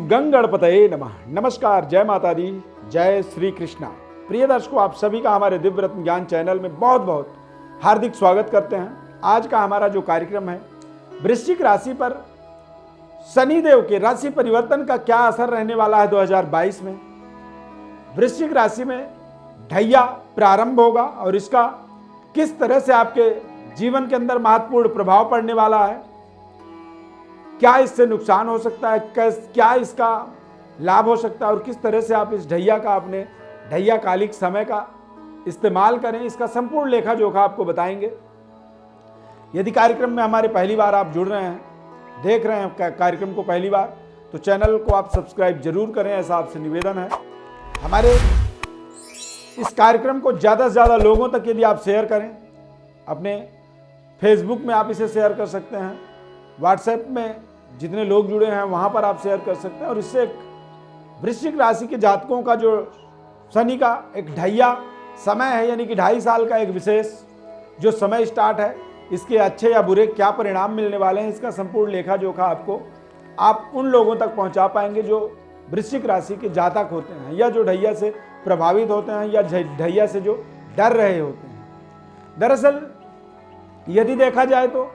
गं गणपतये नमः। नमस्कार, जय माता दी, जय श्री कृष्णा। प्रिय दर्शकों, आप सभी का हमारे दिव्य रत्न ज्ञान चैनल में बहुत बहुत हार्दिक स्वागत करते हैं। आज का हमारा जो कार्यक्रम है, वृश्चिक राशि पर शनिदेव के राशि परिवर्तन का क्या असर रहने वाला है 2022 में। वृश्चिक राशि में ढैया प्रारंभ होगा और इसका किस तरह से आपके जीवन के अंदर महत्वपूर्ण प्रभाव पड़ने वाला है, क्या इससे नुकसान हो सकता है, क्या इसका लाभ हो सकता है और किस तरह से आप इस ढैया का अपने ढैया कालिक समय का इस्तेमाल करें, इसका संपूर्ण लेखा जोखा आपको बताएंगे। यदि कार्यक्रम में हमारे पहली बार आप जुड़ रहे हैं, देख रहे हैं कार्यक्रम को पहली बार, तो चैनल को आप सब्सक्राइब जरूर करें, ऐसा आपसे निवेदन है। हमारे इस कार्यक्रम को ज़्यादा से ज़्यादा लोगों तक यदि आप शेयर करें, अपने फेसबुक में आप इसे शेयर कर सकते हैं, व्हाट्सएप में जितने लोग जुड़े हैं वहाँ पर आप शेयर कर सकते हैं। और इससे एक वृश्चिक राशि के जातकों का जो शनि का एक ढैया समय है, यानी कि 2.5 साल का एक विशेष जो समय स्टार्ट है, इसके अच्छे या बुरे क्या परिणाम मिलने वाले हैं, इसका संपूर्ण लेखा जोखा आपको आप उन लोगों तक पहुंचा पाएंगे जो वृश्चिक राशि के जातक होते हैं या जो ढैया से प्रभावित होते हैं या ढैया से जो डर रहे होते हैं। दरअसल यदि देखा जाए तो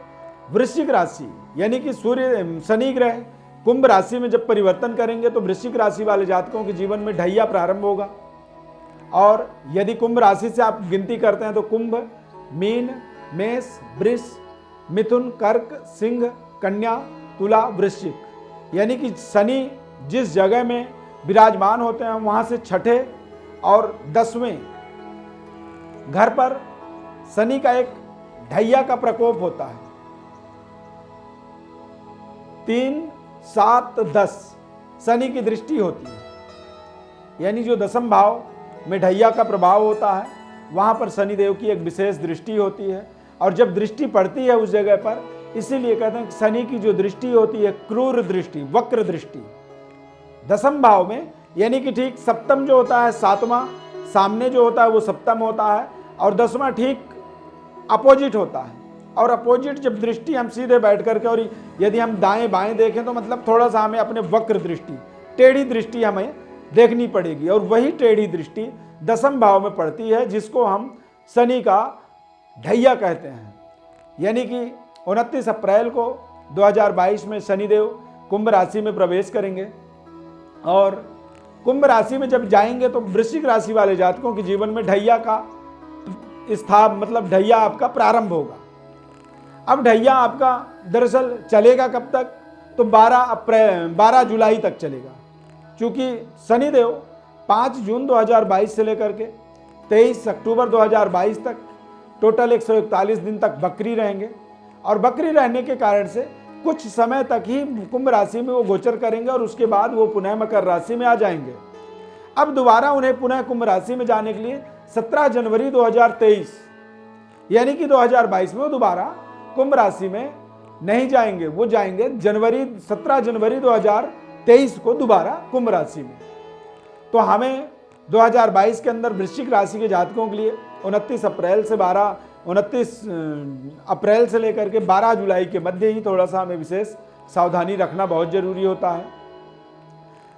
वृश्चिक राशि यानी कि सूर्य शनि ग्रह कुंभ राशि में जब परिवर्तन करेंगे तो वृश्चिक राशि वाले जातकों के जीवन में ढैया प्रारंभ होगा। और यदि कुंभ राशि से आप गिनती करते हैं तो कुंभ, मीन, मेष, वृष, मिथुन, कर्क, सिंह, कन्या, तुला, वृश्चिक, यानी कि शनि जिस जगह में विराजमान होते हैं वहां से छठे और 10वें घर पर शनि का एक ढैया का प्रकोप होता है। 3, 7, 10 शनि की दृष्टि होती है, यानी जो 10वें भाव में ढैया का प्रभाव होता है वहां पर शनिदेव की एक विशेष दृष्टि होती है। और जब दृष्टि पड़ती है उस जगह पर, इसीलिए कहते हैं कि शनि की जो दृष्टि होती है क्रूर दृष्टि, वक्र दृष्टि 10वें भाव में, यानी कि ठीक सप्तम जो होता है 7वां सामने जो होता है वो सप्तम होता है और 10वां ठीक अपोजिट होता है। और अपोजिट जब दृष्टि हम सीधे बैठ करके, और यदि हम दाएं बाएं देखें तो मतलब थोड़ा सा हमें अपने वक्र दृष्टि, टेढ़ी दृष्टि हमें देखनी पड़ेगी। और वही टेढ़ी दृष्टि 10वें भाव में पड़ती है, जिसको हम शनि का ढैया कहते हैं। यानी कि 29 अप्रैल को 2022 में शनिदेव कुंभ राशि में प्रवेश करेंगे और कुंभ राशि में जब जाएंगे तो वृश्चिक राशि वाले जातकों के जीवन में ढैया का स्थान, मतलब ढैया आपका प्रारंभ होगा। अब ढैया आपका दरअसल चलेगा कब तक, तो 12 जुलाई तक चलेगा, क्योंकि शनिदेव 5 जून 2022 से लेकर के 23 अक्टूबर 2022 तक टोटल 141 दिन तक बकरी रहेंगे। और बकरी रहने के कारण से कुछ समय तक ही कुंभ राशि में वो गोचर करेंगे और उसके बाद वो पुनः मकर राशि में आ जाएंगे। अब दोबारा उन्हें पुनः कुंभ राशि में जाने के लिए 17 जनवरी 2023 यानी कि 2022 में वो दोबारा कुंभ राशि में नहीं जाएंगे, वो जाएंगे 17 जनवरी 2023 को दोबारा कुंभ राशि में। तो हमें 2022 के अंदर वृश्चिक राशि के जातकों के लिए 29 अप्रैल से लेकर के 12 जुलाई के मध्य ही थोड़ा सा हमें विशेष सावधानी रखना बहुत जरूरी होता है।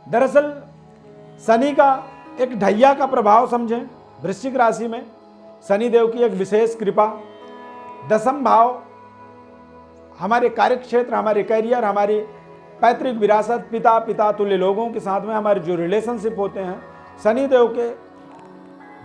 दरअसल शनि का एक ढैया का प्रभाव समझें, वृश्चिक राशि में शनिदेव की एक विशेष कृपा, 10वें भाव हमारे कार्यक्षेत्र, हमारे करियर, हमारी पैतृक विरासत, पिता तुल्य लोगों के साथ में हमारे जो रिलेशनशिप होते हैं, शनिदेव के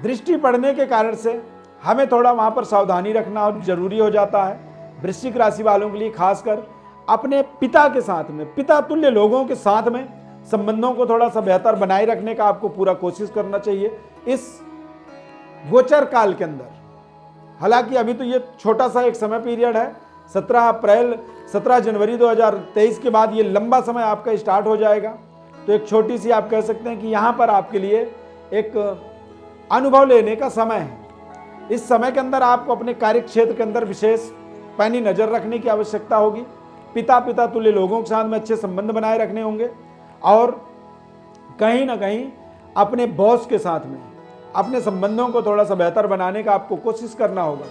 दृष्टि पड़ने के कारण से हमें थोड़ा वहाँ पर सावधानी रखना जरूरी हो जाता है। वृश्चिक राशि वालों के लिए खासकर अपने पिता के साथ में, पिता तुल्य लोगों के साथ में संबंधों को थोड़ा सा बेहतर बनाए रखने का आपको पूरा कोशिश करना चाहिए इस गोचर काल के अंदर। हालांकि अभी तो ये छोटा सा एक समय पीरियड है, 17 जनवरी 2023 के बाद ये लंबा समय आपका स्टार्ट हो जाएगा। तो एक छोटी सी आप कह सकते हैं कि यहाँ पर आपके लिए एक अनुभव लेने का समय है। इस समय के अंदर आपको अपने कार्य क्षेत्र के अंदर विशेष पैनी नजर रखने की आवश्यकता होगी। पिता तुल्य लोगों के साथ में अच्छे संबंध बनाए रखने होंगे और कहीं ना कहीं अपने बॉस के साथ में अपने संबंधों को थोड़ा सा बेहतर बनाने का आपको कोशिश करना होगा।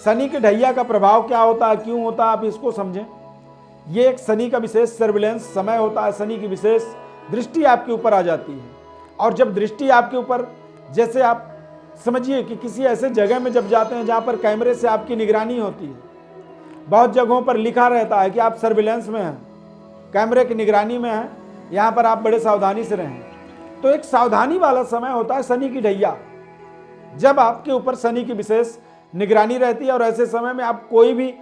शनि के ढैया का प्रभाव क्या होता है, क्यों होता है, आप इसको समझें। ये एक शनि का विशेष सर्विलेंस समय होता है, शनि की विशेष दृष्टि आपके ऊपर आ जाती है। और जब दृष्टि आपके ऊपर, जैसे आप समझिए कि किसी ऐसे जगह में जब जाते हैं जहाँ पर कैमरे से आपकी निगरानी होती है, बहुत जगहों पर लिखा रहता है कि आप सर्विलेंस में हैं, कैमरे की निगरानी में हैं, यहाँ पर आप बड़े सावधानी से रहें। तो एक सावधानी वाला समय होता है शनि की ढैया, जब आपके ऊपर शनि की विशेष निगरानी रहती है और ऐसे समय में आप कोई भी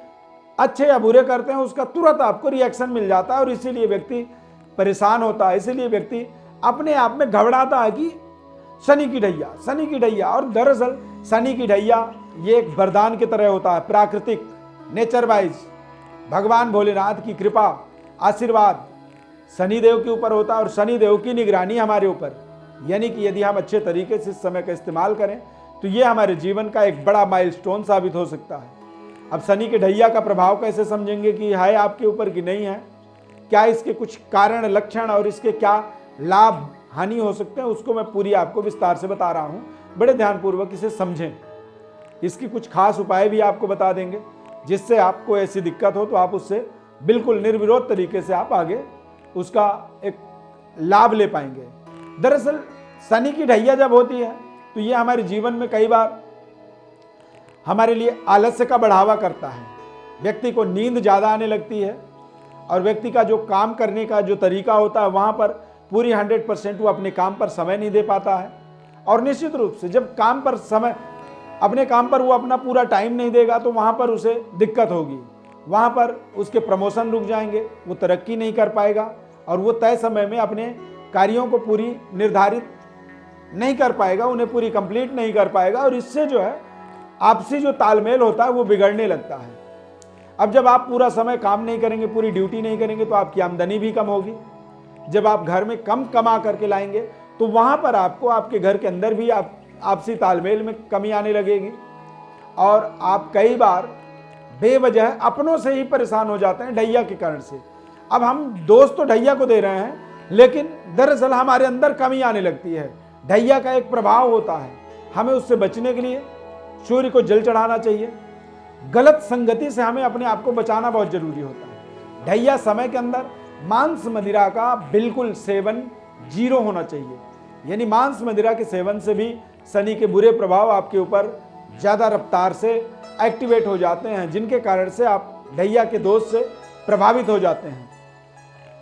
अच्छे या बुरे करते हैं उसका तुरंत आपको रिएक्शन मिल जाता है और इसीलिए व्यक्ति परेशान होता है, इसीलिए व्यक्ति अपने आप में घबराता है कि शनि की ढैया, शनि की ढैया। और दरअसल शनि की ढैया ये एक वरदान की तरह होता है, प्राकृतिक, नेचर वाइज भगवान भोलेनाथ की कृपा, आशीर्वाद शनिदेव के ऊपर होता है और शनिदेव की निगरानी हमारे ऊपर। यानी कि यदि हम अच्छे तरीके से इस समय का इस्तेमाल करें तो ये हमारे जीवन का एक बड़ा माइलस्टोन साबित हो सकता है। अब शनि के ढैया का प्रभाव कैसे समझेंगे कि है आपके ऊपर कि नहीं है, क्या इसके कुछ कारण, लक्षण और इसके क्या लाभ हानि हो सकते हैं, उसको मैं पूरी आपको विस्तार से बता रहा हूँ। बड़े ध्यानपूर्वक इसे समझें। इसकी कुछ खास उपाय भी आपको बता देंगे जिससे आपको ऐसी दिक्कत हो तो आप उससे बिल्कुल निर्विरोध तरीके से आप आगे उसका एक लाभ ले पाएंगे। दरअसल शनि की ढैया जब होती है तो ये हमारे जीवन में कई बार हमारे लिए आलस्य का बढ़ावा करता है। व्यक्ति को नींद ज़्यादा आने लगती है और व्यक्ति का जो काम करने का जो तरीका होता है वहाँ पर पूरी 100% वो अपने काम पर समय नहीं दे पाता है। और निश्चित रूप से जब काम पर समय, अपने काम पर वो अपना पूरा टाइम नहीं देगा तो वहाँ पर उसे दिक्कत होगी, वहाँ पर उसके प्रमोशन रुक जाएंगे, वो तरक्की नहीं कर पाएगा और वो तय समय में अपने कार्यों को पूरी निर्धारित नहीं कर पाएगा, उन्हें पूरी कंप्लीट नहीं कर पाएगा और इससे जो है आपसी जो तालमेल होता है वो बिगड़ने लगता है। अब जब आप पूरा समय काम नहीं करेंगे, पूरी ड्यूटी नहीं करेंगे तो आपकी आमदनी भी कम होगी। जब आप घर में कम कमा करके लाएंगे तो वहाँ पर आपको आपके घर के अंदर भी आपसी तालमेल में कमी आने लगेगी और आप कई बार बेवजह अपनों से ही परेशान हो जाते हैं ढैया के कारण से। अब हम दोष तो ढैया को दे रहे हैं लेकिन दरअसल हमारे अंदर कमी आने लगती है। ढैया का एक प्रभाव होता है, हमें उससे बचने के लिए सूर्य को जल चढ़ाना चाहिए। गलत संगति से हमें अपने आप को बचाना बहुत जरूरी होता है। ढैया समय के अंदर मांस मदिरा का बिल्कुल सेवन 0 होना चाहिए। यानी मांस मदिरा के सेवन से भी शनि के बुरे प्रभाव आपके ऊपर ज़्यादा रफ्तार से एक्टिवेट हो जाते हैं, जिनके कारण से आप ढैया के दोष से प्रभावित हो जाते हैं।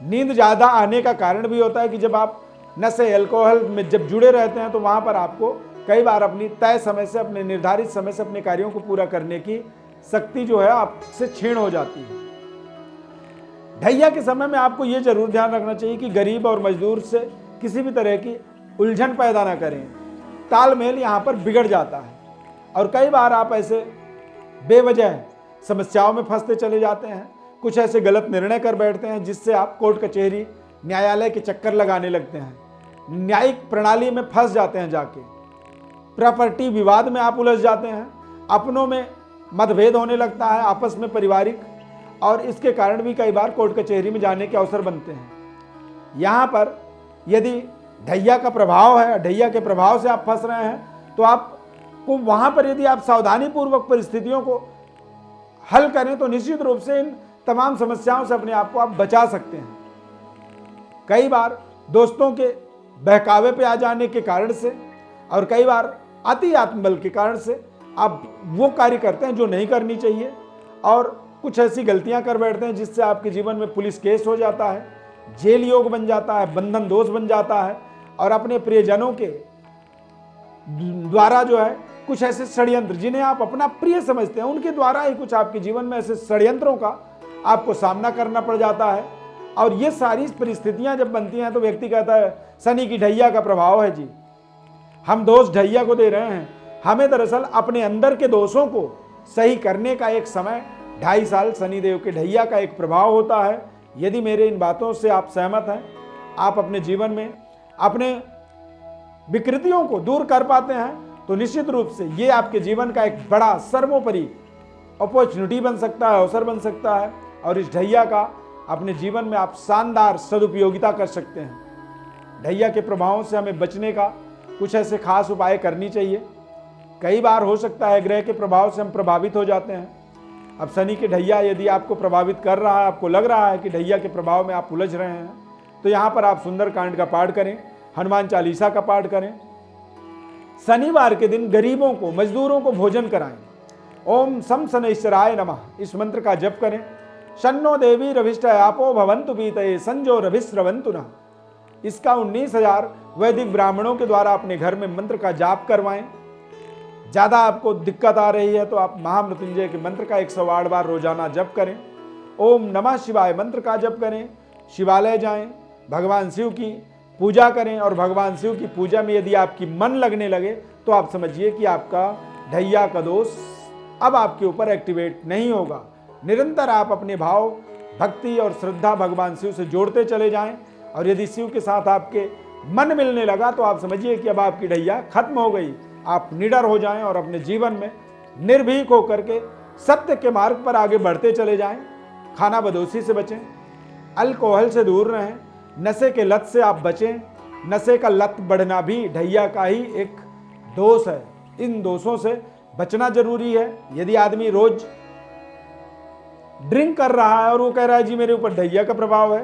नींद ज़्यादा आने का कारण भी होता है कि जब आप नशे, अल्कोहल में जब जुड़े रहते हैं तो वहाँ पर आपको कई बार अपनी तय समय से, अपने निर्धारित समय से अपने कार्यों को पूरा करने की शक्ति जो है आपसे क्षीण हो जाती है। ढैया के समय में आपको ये जरूर ध्यान रखना चाहिए कि गरीब और मजदूर से किसी भी तरह की उलझन पैदा ना करें, तालमेल यहाँ पर बिगड़ जाता है और कई बार आप ऐसे बेवजह समस्याओं में फंसते चले जाते हैं। कुछ ऐसे गलत निर्णय कर बैठते हैं जिससे आप कोर्ट कचहरी, न्यायालय के चक्कर लगाने लगते हैं, न्यायिक प्रणाली में फंस जाते हैं, जाके प्रॉपर्टी विवाद में आप उलझ जाते हैं, अपनों में मतभेद होने लगता है, आपस में पारिवारिक, और इसके कारण भी कई बार कोर्ट कचहरी में जाने के अवसर बनते हैं। यहाँ पर यदि ढैया का प्रभाव है, ढैया के प्रभाव से आप फंस रहे हैं तो आपको वहाँ पर यदि आप सावधानी पूर्वक परिस्थितियों को हल करें तो निश्चित रूप से इन तमाम समस्याओं से अपने आप को आप बचा सकते हैं। कई बार दोस्तों के बहकावे पे आ जाने के कारण से और कई बार अति आत्मबल के कारण से आप वो कार्य करते हैं जो नहीं करनी चाहिए और कुछ ऐसी गलतियां कर बैठते हैं जिससे आपके जीवन में पुलिस केस हो जाता है, जेल योग बन जाता है, बंधन दोष बन जाता है और अपने प्रियजनों के द्वारा जो है कुछ ऐसे षड्यंत्र जिन्हें आप अपना प्रिय समझते हैं उनके द्वारा ही कुछ आपके जीवन में ऐसे षड्यंत्रों का आपको सामना करना पड़ जाता है। और ये सारी परिस्थितियां जब बनती हैं तो व्यक्ति कहता है शनि की ढैया का प्रभाव है जी, हम दोष ढैया को दे रहे हैं। हमें दरअसल अपने अंदर के दोषों को सही करने का एक समय 2.5 साल शनिदेव के ढैया का एक प्रभाव होता है। यदि मेरे इन बातों से आप सहमत हैं, आप अपने जीवन में अपने विकृतियों को दूर कर पाते हैं तो निश्चित रूप से ये आपके जीवन का एक बड़ा सर्वोपरि अपॉर्चुनिटी बन सकता है, अवसर बन सकता है और इस ढैया का अपने जीवन में आप शानदार सदुपयोगिता कर सकते हैं। ढैया के प्रभावों से हमें बचने का कुछ ऐसे खास उपाय करनी चाहिए। कई बार हो सकता है ग्रह के प्रभाव से हम प्रभावित हो जाते हैं। अब शनि के ढैया यदि आपको प्रभावित कर रहा है, आपको लग रहा है कि ढैया के प्रभाव में आप उलझ रहे हैं, तो यहाँ पर आप सुंदरकांड का पाठ करें, हनुमान चालीसा का पाठ करें। शनिवार के दिन गरीबों को, मजदूरों को भोजन कराएं। ओम सम शनैश्चराय नमः इस मंत्र का जप करें। शन्नो देवी रविष्ट आपो भवन्तु पीतये संजो रविस्रवन्तु नः। इसका 19,000 वैदिक ब्राह्मणों के द्वारा अपने घर में मंत्र का जाप करवाएं। ज़्यादा आपको दिक्कत आ रही है तो आप महामृत्युंजय के मंत्र का 108 बार रोजाना जप करें। ओम नमः शिवाय मंत्र का जप करें। शिवालय जाएं, भगवान शिव की पूजा करें और भगवान शिव की पूजा में यदि आपकी मन लगने लगे तो आप समझिए कि आपका ढैया का दोष अब आपके ऊपर एक्टिवेट नहीं होगा। निरंतर आप अपने भाव, भक्ति और श्रद्धा भगवान शिव से जोड़ते चले जाएं और यदि शिव के साथ आपके मन मिलने लगा तो आप समझिए कि अब आपकी ढैया खत्म हो गई। आप निडर हो जाएं और अपने जीवन में निर्भीक होकर के सत्य के मार्ग पर आगे बढ़ते चले जाएं। खाना बदोशी से बचें, अल्कोहल से दूर रहें, नशे के लत से आप बचें। नशे का लत बढ़ना भी ढैया का ही एक दोष है। इन दोषों से बचना जरूरी है। यदि आदमी रोज ड्रिंक कर रहा है और वो कह रहा है जी मेरे ऊपर ढैया का प्रभाव है,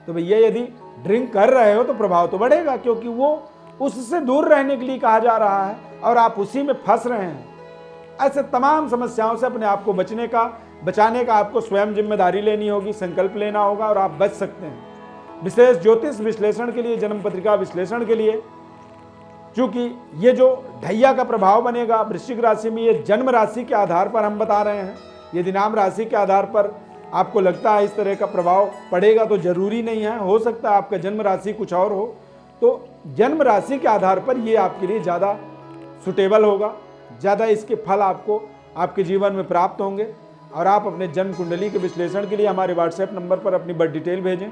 तो भैया यदि ड्रिंक कर रहे हो तो प्रभाव तो बढ़ेगा, क्योंकि वो उससे दूर रहने के लिए कहा जा रहा है और आप उसी में फंस रहे हैं। ऐसे तमाम समस्याओं से अपने आप को बचाने का आपको स्वयं जिम्मेदारी लेनी होगी, संकल्प लेना होगा और आप बच सकते हैं। विशेष ज्योतिष विश्लेषण के लिए, जन्म पत्रिका विश्लेषण के लिए, क्योंकि ये जो ढैया का प्रभाव बनेगा वृश्चिक राशि में, ये जन्म राशि के आधार पर हम बता रहे हैं। यदि नाम राशि के आधार पर आपको लगता है इस तरह का प्रभाव पड़ेगा तो जरूरी नहीं है, हो सकता है आपका जन्म राशि कुछ और हो। तो जन्म राशि के आधार पर ये आपके लिए ज़्यादा सुटेबल होगा, ज़्यादा इसके फल आपको आपके जीवन में प्राप्त होंगे। और आप अपने जन्म कुंडली के विश्लेषण के लिए हमारे व्हाट्सएप नंबर पर अपनी बर्थ डिटेल भेजें,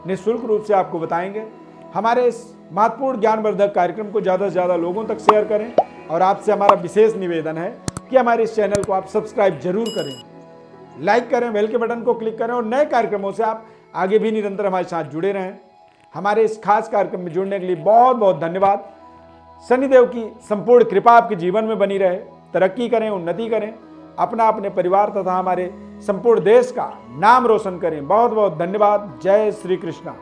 निःशुल्क रूप से आपको बताएंगे। हमारे इस महत्वपूर्ण ज्ञानवर्धक कार्यक्रम को ज़्यादा से ज़्यादा लोगों तक शेयर करें और आपसे हमारा विशेष निवेदन है कि हमारे इस चैनल को आप सब्सक्राइब जरूर करें, लाइक करें, बेल के बटन को क्लिक करें और नए कार्यक्रमों से आप आगे भी निरंतर हमारे साथ जुड़े रहें। हमारे इस खास कार्यक्रम में जुड़ने के लिए बहुत बहुत धन्यवाद। शनिदेव की संपूर्ण कृपा आपके जीवन में बनी रहे, तरक्की करें, उन्नति करें, अपना, अपने परिवार तथा हमारे संपूर्ण देश का नाम रोशन करें। बहुत बहुत धन्यवाद। जय श्री कृष्णा।